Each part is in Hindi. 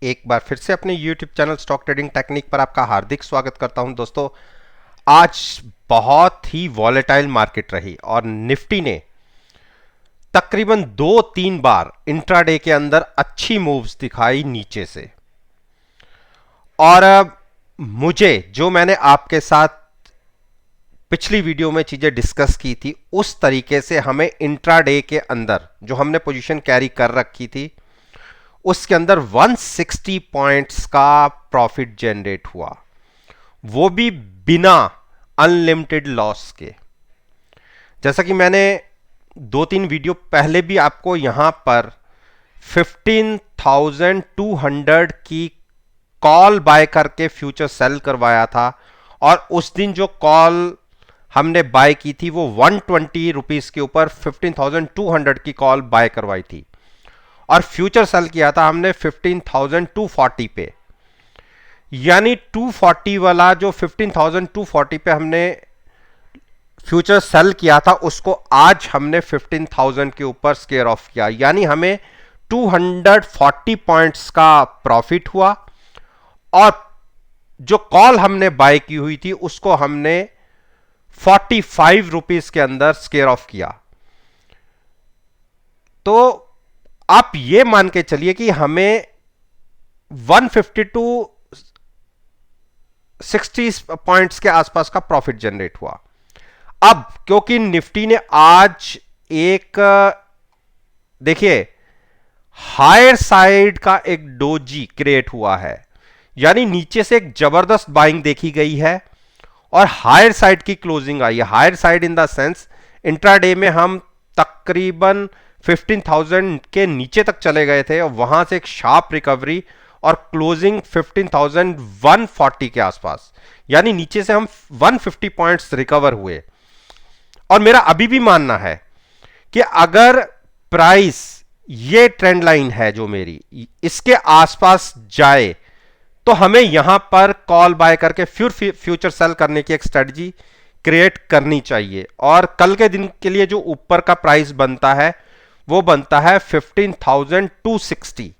एक बार फिर से अपने YouTube channel stock trading technique पर आपका हार्दिक स्वागत करता हूं दोस्तों। आज बहुत ही वॉलेटाइल मार्केट रही और निफ्टी ने तकरीबन 2-3 बार इंट्राडे के अंदर अच्छी मूव्स दिखाई नीचे से। और मुझे जो मैंने आपके साथ पिछली वीडियो में चीजें डिस्कस की थी उस तरीके से हमें इंट्राडे के अंदर जो हमने पोजीशन कैरी कर रखी थी उसके अंदर 160 पॉइंट्स का प्रॉफिट जनरेट हुआ, वो भी बिना अनलिमिटेड लॉस के। जैसा कि मैंने 2-3 वीडियो पहले भी आपको यहां पर 15,200 की कॉल बाय करके फ्यूचर सेल करवाया था, और उस दिन जो कॉल हमने बाय की थी वो 120 रुपीस के ऊपर 15,200 की कॉल बाय करवाई थी, और फ्यूचर सेल किया था हमने 15,240 पे। यानी 240 वाला जो 15,240 पे हमने फ्यूचर सेल किया था उसको आज हमने 15,000 के ऊपर स्केयर ऑफ किया, यानी हमें 240 पॉइंट्स का प्रॉफिट हुआ। और जो कॉल हमने बाय की हुई थी उसको हमने 45 रुपीस के अंदर स्केयर ऑफ किया। तो आप ये मान के चलिए कि हमें 150 टू 60 पॉइंट्स के आसपास का प्रॉफिट जनरेट हुआ। अब क्योंकि निफ्टी ने आज एक, देखिए, हायर साइड का एक डोजी क्रिएट हुआ है, यानी नीचे से एक जबरदस्त बाइंग देखी गई है और हायर साइड की क्लोजिंग आई है। Higher side in the sense intraday में हम तकरीबन 15,000 के नीचे तक चले गए थे और वहां से एक शार्प रिकवरी और क्लोजिंग 15,140 के आसपास, यानी नीचे से हम 150 पॉइंट्स रिकवर हुए। और मेरा अभी भी मानना है कि अगर प्राइस ये ट्रेंड लाइन है जो मेरी इसके आसपास जाए तो हमें यहां पर कॉल बाय करके फ्यूचर सेल करने की एक स्ट्रेटजी क्रिएट करनी चाहिए। और कल के दिन के लिए जो ऊपर का प्राइस बनता है वो बनता है 15,260।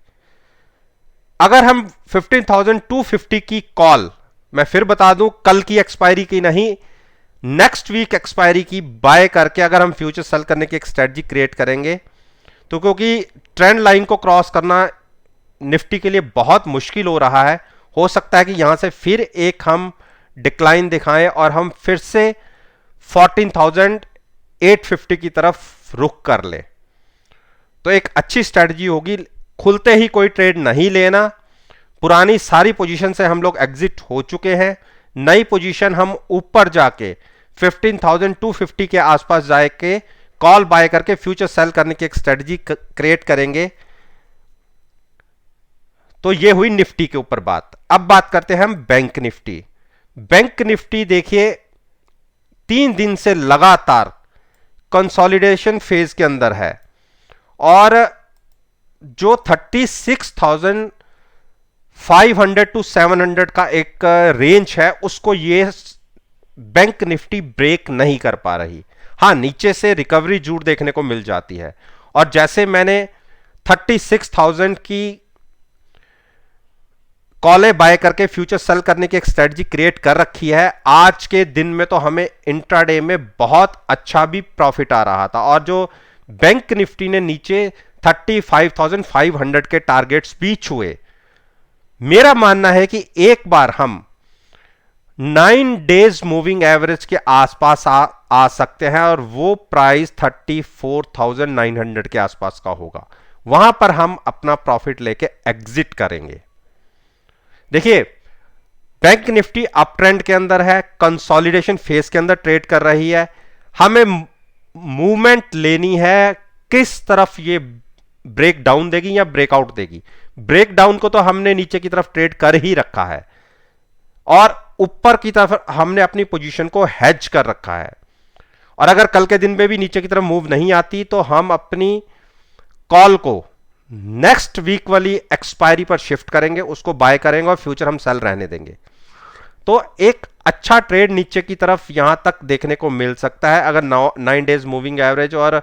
अगर हम 15,250 की कॉल, मैं फिर बता दूं, कल की एक्सपायरी की नहीं, नेक्स्ट वीक एक्सपायरी की बाय करके अगर हम फ्यूचर सेल करने की एक स्ट्रेटजी क्रिएट करेंगे तो, क्योंकि ट्रेंड लाइन को क्रॉस करना निफ्टी के लिए बहुत मुश्किल हो रहा है, हो सकता है कि यहां से फिर एक हम डिक्लाइन दिखाएं और हम फिर से 14,850 की तरफ रुख कर ले। तो एक अच्छी स्ट्रेटजी होगी खुलते ही कोई ट्रेड नहीं लेना। पुरानी सारी पोजीशन से हम लोग एग्जिट हो चुके हैं, नई पोजीशन हम ऊपर जाके 15,250 के आसपास जाके कॉल बाय करके फ्यूचर सेल करने की एक स्ट्रेटजी क्रिएट करेंगे। तो ये हुई निफ्टी के ऊपर बात। अब बात करते हैं हम बैंक निफ्टी। बैंक निफ्टी देखिए 3 दिन से लगातार कंसोलिडेशन फेज के अंदर है और जो 36,500 टू 700 का एक रेंज है उसको ये बैंक निफ्टी ब्रेक नहीं कर पा रही। हां, नीचे से रिकवरी जरूर देखने को मिल जाती है, और जैसे मैंने 36,000 की कॉलें बाय करके फ्यूचर सेल करने की एक स्ट्रेटजी क्रिएट कर रखी है, आज के दिन में तो हमें इंट्राडे में बहुत अच्छा भी प्रॉफिट आ रहा था। और जो बैंक निफ्टी ने नीचे 35,500 के टारगेट्स भी छुए, मेरा मानना है कि एक बार हम 9 डेज मूविंग एवरेज के आसपास आ सकते हैं और वो प्राइस 34,900 के आसपास का होगा। वहां पर हम अपना प्रॉफिट लेके एग्जिट करेंगे। देखिए, बैंक निफ्टी अप ट्रेंड के अंदर है, कंसोलिडेशन फेज के अंदर ट्रेड कर रही है। हमें मूवमेंट लेनी है, किस तरफ ये ब्रेक डाउन देगी या ब्रेकआउट देगी। ब्रेक डाउन को तो हमने नीचे की तरफ ट्रेड कर ही रखा है और ऊपर की तरफ हमने अपनी पोजीशन को हेज कर रखा है। और अगर कल के दिन में भी नीचे की तरफ मूव नहीं आती तो हम अपनी कॉल को नेक्स्ट वीक वाली एक्सपायरी पर शिफ्ट करेंगे, उसको बाय करेंगे और फ्यूचर हम सेल रहने देंगे। तो एक अच्छा ट्रेड नीचे की तरफ यहां तक देखने को मिल सकता है अगर 9 डेज मूविंग एवरेज और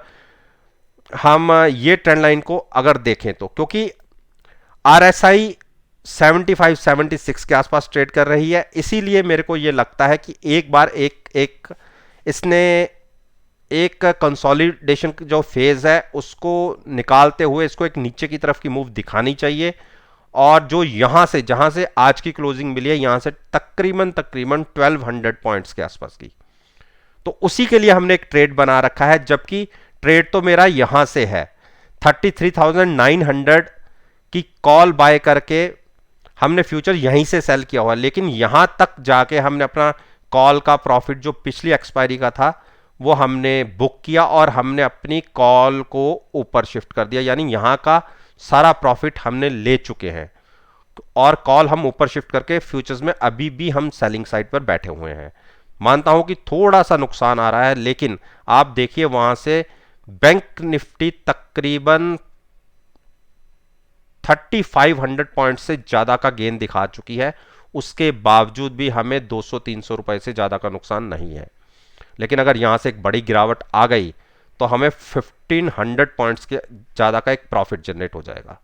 हम ये ट्रेंड लाइन को अगर देखें तो, क्योंकि आरएसआई 75-76 के आसपास ट्रेड कर रही है। इसीलिए मेरे को ये लगता है कि एक बार इसने एक कंसोलिडेशन जो फेज है उसको निकालते हुए इसको एक नीचे की तरफ की मूव दिखानी चाहिए, और जो यहां से जहां से आज की क्लोजिंग मिली है यहां से तकरीबन तकरीबन 1200 पॉइंट्स के आसपास की, तो उसी के लिए हमने एक ट्रेड बना रखा है। जबकि ट्रेड तो मेरा यहां से है 33,900 की कॉल बाय करके हमने फ्यूचर यहीं से सेल किया हुआ, लेकिन यहां तक जाके हमने अपना कॉल का प्रॉफिट जो पिछली एक्सपायरी का था वो हमने बुक किया और हमने अपनी कॉल को ऊपर शिफ्ट कर दिया, यानी यहां का सारा प्रॉफिट हमने ले चुके हैं और कॉल हम ऊपर शिफ्ट करके फ्यूचर्स में अभी भी हम सेलिंग साइड पर बैठे हुए हैं। मानता हूं कि थोड़ा सा नुकसान आ रहा है, लेकिन आप देखिए वहां से बैंक निफ्टी तकरीबन 3500 पॉइंट से ज्यादा का गेन दिखा चुकी है, उसके बावजूद भी हमें 200-300 रुपए से ज्यादा का नुकसान नहीं है। लेकिन अगर यहां से एक बड़ी गिरावट आ गई तो हमें 1500 पॉइंट्स के ज्यादा का एक प्रॉफिट जनरेट हो जाएगा।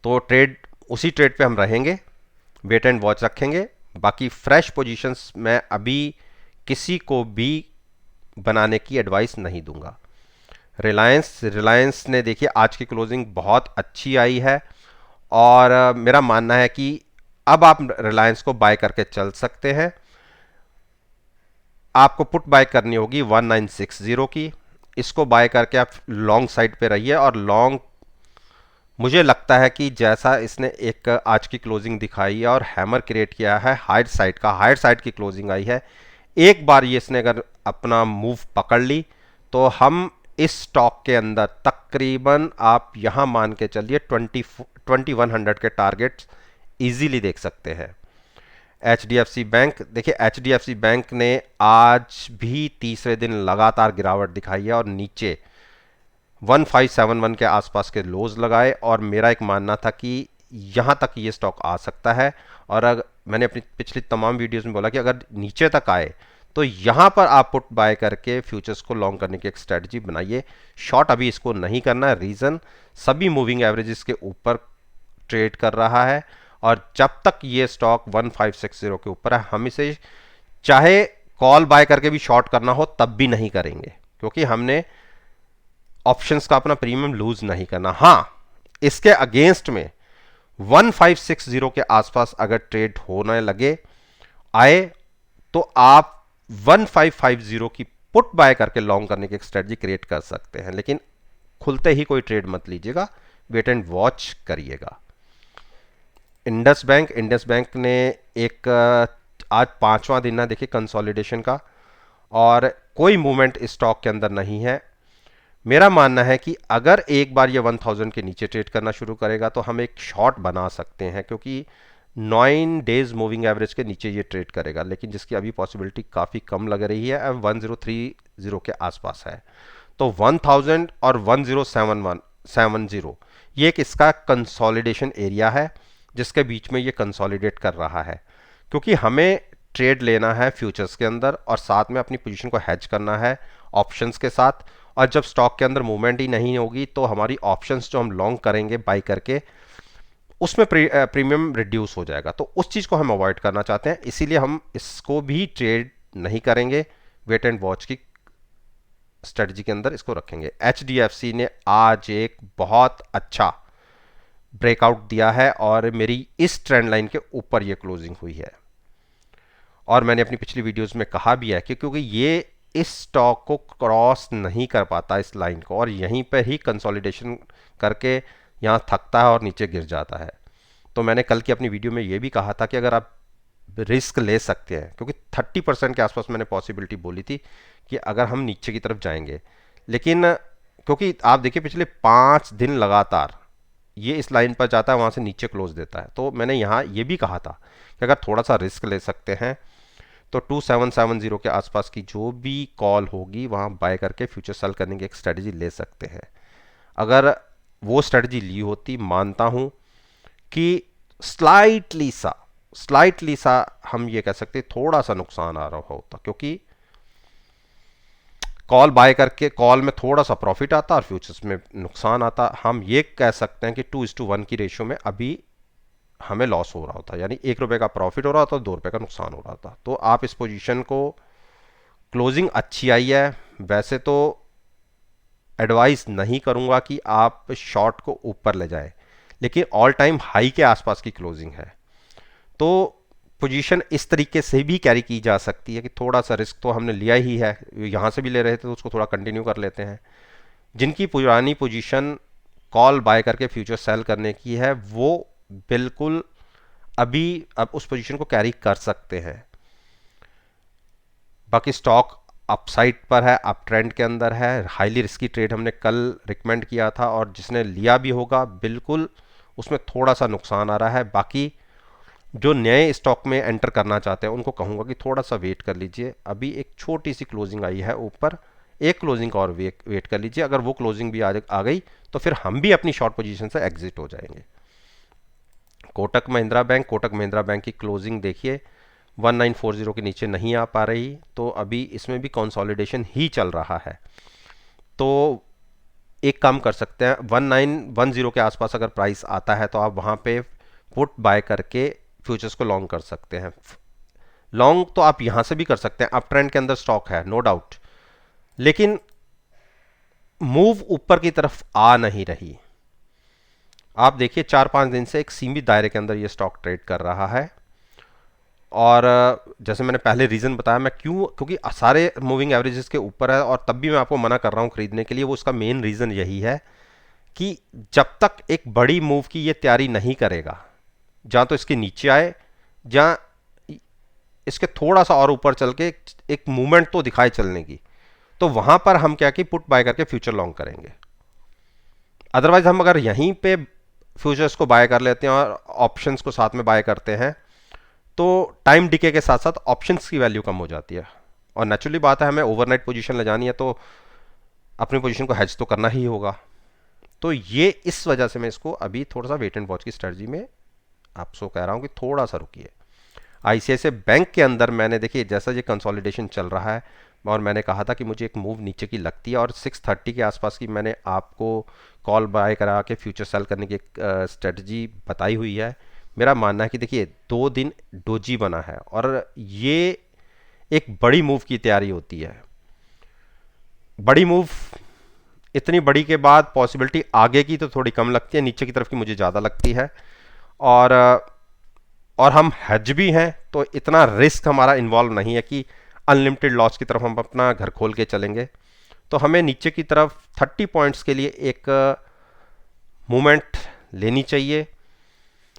तो उसी ट्रेड पे हम रहेंगे, वेट एंड वॉच रखेंगे। बाकी फ्रेश पोजीशंस मैं अभी किसी को भी बनाने की एडवाइस नहीं दूंगा। रिलायंस ने देखिए आज की क्लोजिंग बहुत अच्छी आई है और मेरा मानना है कि अब आप रिलायंस को बाय करके चल सकते हैं। आपको पुट बाय करनी होगी 1960 की, इसको बाय करके आप लॉन्ग साइड पे रहिए और लॉन्ग मुझे लगता है कि जैसा इसने एक आज की क्लोजिंग दिखाई है और हैमर क्रिएट किया है हायर साइड की क्लोजिंग आई है, एक बार ये इसने अगर अपना मूव पकड़ ली तो हम इस स्टॉक के अंदर तकरीबन आप यहां मान के चलिए 2100 के टारगेट्स इजीली देख सकते हैं। HDFC बैंक देखिए, HDFC बैंक ने आज भी तीसरे दिन लगातार गिरावट दिखाई है और नीचे 1571 के आसपास के लोज लगाए, और मेरा एक मानना था कि यहां तक ये स्टॉक आ सकता है। और अगर मैंने अपनी पिछली तमाम वीडियोस में बोला कि अगर नीचे तक आए तो यहां पर आप पुट बाय करके फ्यूचर्स को लॉन्ग करने की एक स्ट्रेटजी बनाइए। शॉर्ट अभी इसको नहीं करना, रीजन सभी मूविंग एवरेजेस के ऊपर ट्रेड कर रहा है और जब तक ये स्टॉक 1560 के ऊपर है हम इसे चाहे कॉल बाय करके भी शॉर्ट करना हो तब भी नहीं करेंगे, क्योंकि हमने ऑप्शंस का अपना प्रीमियम लूज नहीं करना। हां, इसके अगेंस्ट में 1560 के आसपास अगर ट्रेड होने लगे आए तो आप 1550 की पुट बाय करके लॉन्ग करने की एक स्ट्रेटजी क्रिएट कर सकते हैं, लेकिन खुलते ही कोई ट्रेड मत लीजिएगा, वेट एंड वॉच करिएगा। इंडस बैंक ने एक आज 5वां दिन है देखिए कंसोलिडेशन का, और कोई मूवमेंट इस स्टॉक के अंदर नहीं है। मेरा मानना है कि अगर एक बार ये 1000 के नीचे ट्रेड करना शुरू करेगा तो हम एक शॉर्ट बना सकते हैं, क्योंकि 9 डेज मूविंग एवरेज के नीचे ये ट्रेड करेगा, लेकिन जिसकी अभी पॉसिबिलिटी काफ़ी कम लग रही है, 1030 के आसपास है। तो 1000 और 1070 ये एक इसका कंसोलिडेशन एरिया है जिसके बीच में ये कंसोलिडेट कर रहा है, क्योंकि हमें ट्रेड लेना है फ्यूचर्स के अंदर और साथ में अपनी पोजीशन को हेज करना है ऑप्शंस के साथ। और जब स्टॉक के अंदर मूवमेंट ही नहीं होगी तो हमारी ऑप्शंस जो हम लॉन्ग करेंगे बाई करके उसमें प्रीमियम रिड्यूस हो जाएगा, तो उस चीज़ को हम अवॉइड करना चाहते हैं, इसीलिए हम इसको भी ट्रेड नहीं करेंगे, वेट एंड वॉच की स्ट्रेटजी के अंदर इसको रखेंगे। HDFC ने आज एक बहुत अच्छा ब्रेकआउट दिया है और मेरी इस ट्रेंड लाइन के ऊपर ये क्लोजिंग हुई है, और मैंने अपनी पिछली वीडियोस में कहा भी है कि क्योंकि ये इस स्टॉक को क्रॉस नहीं कर पाता इस लाइन को, और यहीं पर ही कंसोलिडेशन करके यहाँ थकता है और नीचे गिर जाता है। तो मैंने कल की अपनी वीडियो में ये भी कहा था कि अगर आप रिस्क ले सकते हैं, क्योंकि 30% के आसपास मैंने पॉसिबिलिटी बोली थी कि अगर हम नीचे की तरफ जाएंगे, लेकिन क्योंकि आप देखिए पिछले 5 दिन लगातार ये इस लाइन पर जाता है, वहाँ से नीचे क्लोज देता है, तो मैंने यहाँ ये भी कहा था कि अगर थोड़ा सा रिस्क ले सकते हैं तो 2770 के आसपास की जो भी कॉल होगी वहाँ बाय करके फ्यूचर सेल करने की एक स्ट्रेटजी ले सकते हैं। अगर वो स्ट्रेटजी ली होती, मानता हूँ कि स्लाइटली सा हम ये कह सकते थोड़ा सा नुकसान आ रहा होता, क्योंकि कॉल बाय करके कॉल में थोड़ा सा प्रॉफिट आता और फ्यूचर्स में नुकसान आता। हम ये कह सकते हैं कि 2:1 की रेशियो में अभी हमें लॉस हो रहा होता, यानी 1 रुपये का प्रॉफिट हो रहा होता, 2 रुपये का नुकसान हो रहा था। तो आप इस पोजीशन को, क्लोजिंग अच्छी आई है, वैसे तो एडवाइस नहीं करूंगा कि आप शॉर्ट को ऊपर ले जाएं, लेकिन ऑल टाइम हाई के आसपास की क्लोजिंग है, तो पोजीशन इस तरीके से भी कैरी की जा सकती है कि थोड़ा सा रिस्क तो हमने लिया ही है, यहाँ से भी ले रहे थे तो उसको थोड़ा कंटिन्यू कर लेते हैं। जिनकी पुरानी पोजीशन कॉल बाय करके फ्यूचर सेल करने की है, वो बिल्कुल अभी अब उस पोजीशन को कैरी कर सकते हैं। बाकी स्टॉक अपसाइड पर है, अप ट्रेंड के अंदर है। हाईली रिस्की ट्रेड हमने कल रिकमेंड किया था, और जिसने लिया भी होगा बिल्कुल उसमें थोड़ा सा नुकसान आ रहा है। बाकी जो नए स्टॉक में एंटर करना चाहते हैं उनको कहूँगा कि थोड़ा सा वेट कर लीजिए, अभी एक छोटी सी क्लोजिंग आई है ऊपर, एक क्लोजिंग का और वेट कर लीजिए। अगर वो क्लोजिंग भी आ गई तो फिर हम भी अपनी शॉर्ट पोजीशन से एग्जिट हो जाएंगे। कोटक महिंद्रा बैंक की क्लोजिंग देखिए 1940 के नीचे नहीं आ पा रही, तो अभी इसमें भी कंसोलिडेशन ही चल रहा है। तो एक काम कर सकते हैं, 1910 के आसपास अगर प्राइस आता है तो आप वहाँ पे पुट बाय करके फ्यूचर्स को लॉन्ग कर सकते हैं। लॉन्ग तो आप यहाँ से भी कर सकते हैं, अप ट्रेंड के अंदर स्टॉक है नो डाउट, लेकिन मूव ऊपर की तरफ आ नहीं रही। आप देखिए 4-5 दिन से एक सीमित दायरे के अंदर ये स्टॉक ट्रेड कर रहा है, और जैसे मैंने पहले रीज़न बताया, मैं क्योंकि सारे मूविंग एवरेजेस के ऊपर है और तब भी मैं आपको मना कर रहा हूँ खरीदने के लिए, वो उसका मेन रीज़न यही है कि जब तक एक बड़ी मूव की ये तैयारी नहीं करेगा, जहाँ तो इसके नीचे आए, जहाँ इसके थोड़ा सा और ऊपर चल के एक मूवमेंट तो दिखाए चलने की, तो वहाँ पर हम क्या कि पुट बाय करके फ्यूचर लॉन्ग करेंगे। अदरवाइज हम अगर यहीं पे फ्यूचर्स को बाय कर लेते हैं और ऑप्शंस को साथ में बाय करते हैं, तो टाइम डिके के साथ साथ ऑप्शंस की वैल्यू कम हो जाती है, और नेचुरली बात है हमें ओवरनाइट पोजीशन ले जानी है, तो अपनी पोजीशन को हेज तो करना ही होगा। तो ये इस वजह से मैं इसको अभी थोड़ा सा वेट एंड वॉच की स्ट्रेटजी में आपसे कह रहा हूँ कि थोड़ा सा रुकिए। आईसीआईसीआई बैंक के अंदर मैंने देखिए जैसा ये कंसोलिडेशन चल रहा है, और मैंने कहा था कि मुझे एक मूव नीचे की लगती है, और 630 के आसपास की मैंने आपको कॉल बाय करा के फ्यूचर सेल करने की एक स्ट्रेटजी बताई हुई है। मेरा मानना है कि देखिए 2 दिन डोजी बना है, और ये एक बड़ी मूव की तैयारी होती है। बड़ी मूव इतनी बड़ी के बाद पॉसिबिलिटी आगे की तो थोड़ी कम लगती है, नीचे की तरफ की मुझे ज़्यादा लगती है, और हम हेज भी हैं, तो इतना रिस्क हमारा इन्वॉल्व नहीं है कि अनलिमिटेड लॉस की तरफ हम अपना घर खोल के चलेंगे। तो हमें नीचे की तरफ 30 पॉइंट्स के लिए एक मूवमेंट लेनी चाहिए,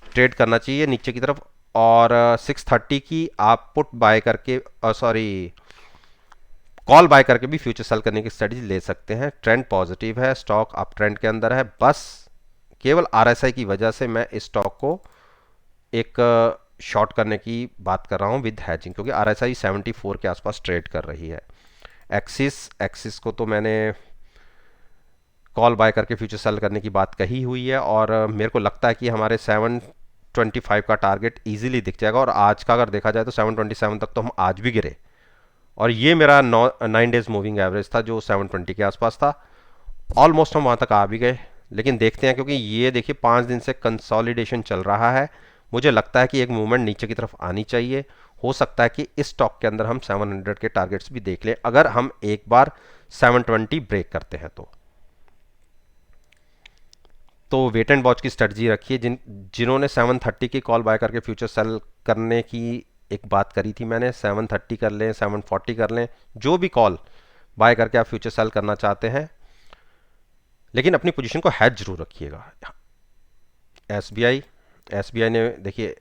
ट्रेड करना चाहिए नीचे की तरफ, और 630 की आप पुट बाय करके कॉल बाय करके भी फ्यूचर सेल करने की स्ट्रेटजी ले सकते हैं। ट्रेंड पॉजिटिव है, स्टॉक अप ट्रेंड के अंदर है, बस केवल आरएसआई की वजह से मैं इस स्टॉक को एक शॉर्ट करने की बात कर रहा हूँ विद हैजिंग, क्योंकि आरएसआई 74 के आसपास ट्रेड कर रही है। एक्सिस को तो मैंने कॉल बाय करके फ्यूचर सेल करने की बात कही हुई है, और मेरे को लगता है कि हमारे 725 का टारगेट इजीली दिख जाएगा, और आज का अगर देखा जाए तो 727 तक तो हम आज भी गिरे, और ये मेरा 9 डेज मूविंग एवरेज था जो 720 के आसपास था। ऑलमोस्ट हम वहाँ तक आ भी गए, लेकिन देखते हैं, क्योंकि ये देखिए 5 दिन से कंसोलिडेशन चल रहा है, मुझे लगता है कि एक मूवमेंट नीचे की तरफ आनी चाहिए। हो सकता है कि इस स्टॉक के अंदर हम 700 के टारगेट्स भी देख लें, अगर हम एक बार 720 ब्रेक करते हैं तो वेट एंड वॉच की स्ट्रेटजी रखिए। जिन्होंने 730 की कॉल बाय करके फ्यूचर सेल करने की एक बात करी थी मैंने, 730 कर लें, 740 कर लें, जो भी कॉल बाय करके आप फ्यूचर सेल करना चाहते हैं, लेकिन अपनी पोजीशन को हैज जरूर रखिएगा। एसबीआई ने देखिए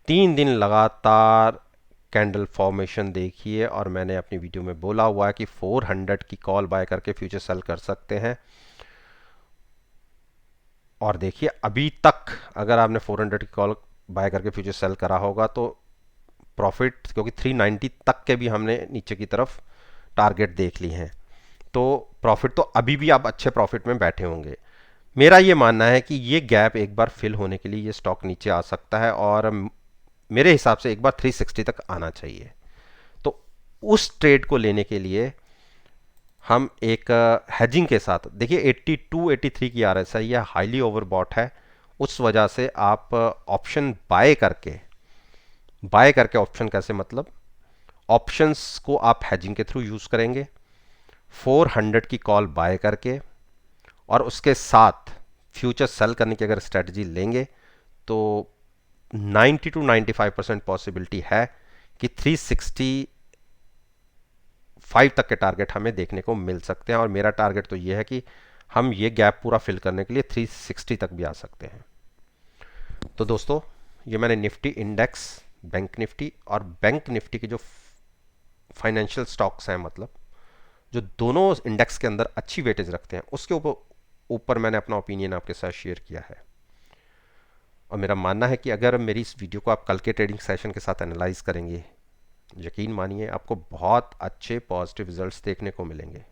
3 दिन लगातार कैंडल फॉर्मेशन देखिए, और मैंने अपनी वीडियो में बोला हुआ है कि 400 की कॉल बाय करके फ्यूचर सेल कर सकते हैं, और देखिए अभी तक अगर आपने 400 की कॉल बाय करके फ्यूचर सेल करा होगा तो प्रॉफिट, क्योंकि 390 तक के भी हमने नीचे की तरफ टारगेट देख ली हैं, तो प्रॉफिट तो अभी भी आप अच्छे प्रॉफिट में बैठे होंगे। मेरा ये मानना है कि ये गैप एक बार फिल होने के लिए ये स्टॉक नीचे आ सकता है, और मेरे हिसाब से एक बार 360 तक आना चाहिए। तो उस ट्रेड को लेने के लिए हम एक हेजिंग के साथ, देखिए 82-83 की आरएसआई है, हाईली ओवरबॉट है, उस वजह से आप ऑप्शन बाय करके ऑप्शन कैसे, मतलब ऑप्शंस को आप हैजिंग के थ्रू यूज़ करेंगे 400 की कॉल बाय करके, और उसके साथ फ्यूचर सेल करने की अगर स्ट्रेटजी लेंगे तो 90 to 95% पॉसिबिलिटी है कि 365 तक के टारगेट हमें देखने को मिल सकते हैं। और मेरा टारगेट तो ये है कि हम ये गैप पूरा फिल करने के लिए 360 तक भी आ सकते हैं। तो दोस्तों, ये मैंने निफ्टी इंडेक्स, बैंक निफ्टी और बैंक निफ्टी के जो फाइनेंशियल स्टॉक्स हैं, मतलब जो दोनों इंडेक्स के अंदर अच्छी वेटेज रखते हैं, उसके ऊपर मैंने अपना ओपिनियन आपके साथ शेयर किया है। और मेरा मानना है कि अगर मेरी इस वीडियो को आप कल के ट्रेडिंग सेशन के साथ एनालाइज करेंगे, यकीन मानिए आपको बहुत अच्छे पॉजिटिव रिजल्ट्स देखने को मिलेंगे।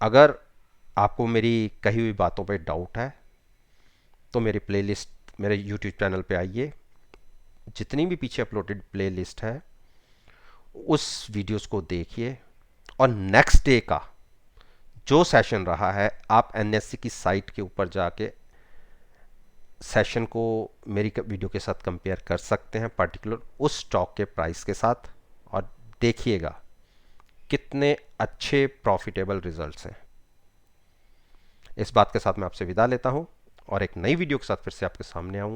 अगर आपको मेरी कही हुई बातों पे डाउट है तो मेरी प्लेलिस्ट, मेरे यूट्यूब चैनल पे आइए, जितनी भी पीछे अपलोडेड प्लेलिस्ट है उस वीडियोस को देखिए, और नेक्स्ट डे का जो सेशन रहा है आप एनएससी की साइट के ऊपर जाके सेशन को मेरी वीडियो के साथ कंपेयर कर सकते हैं, पर्टिकुलर उस स्टॉक के प्राइस के साथ, और देखिएगा कितने अच्छे प्रॉफिटेबल रिजल्ट्स हैं। इस बात के साथ मैं आपसे विदा लेता हूं और एक नई वीडियो के साथ फिर से आपके सामने आऊंगा।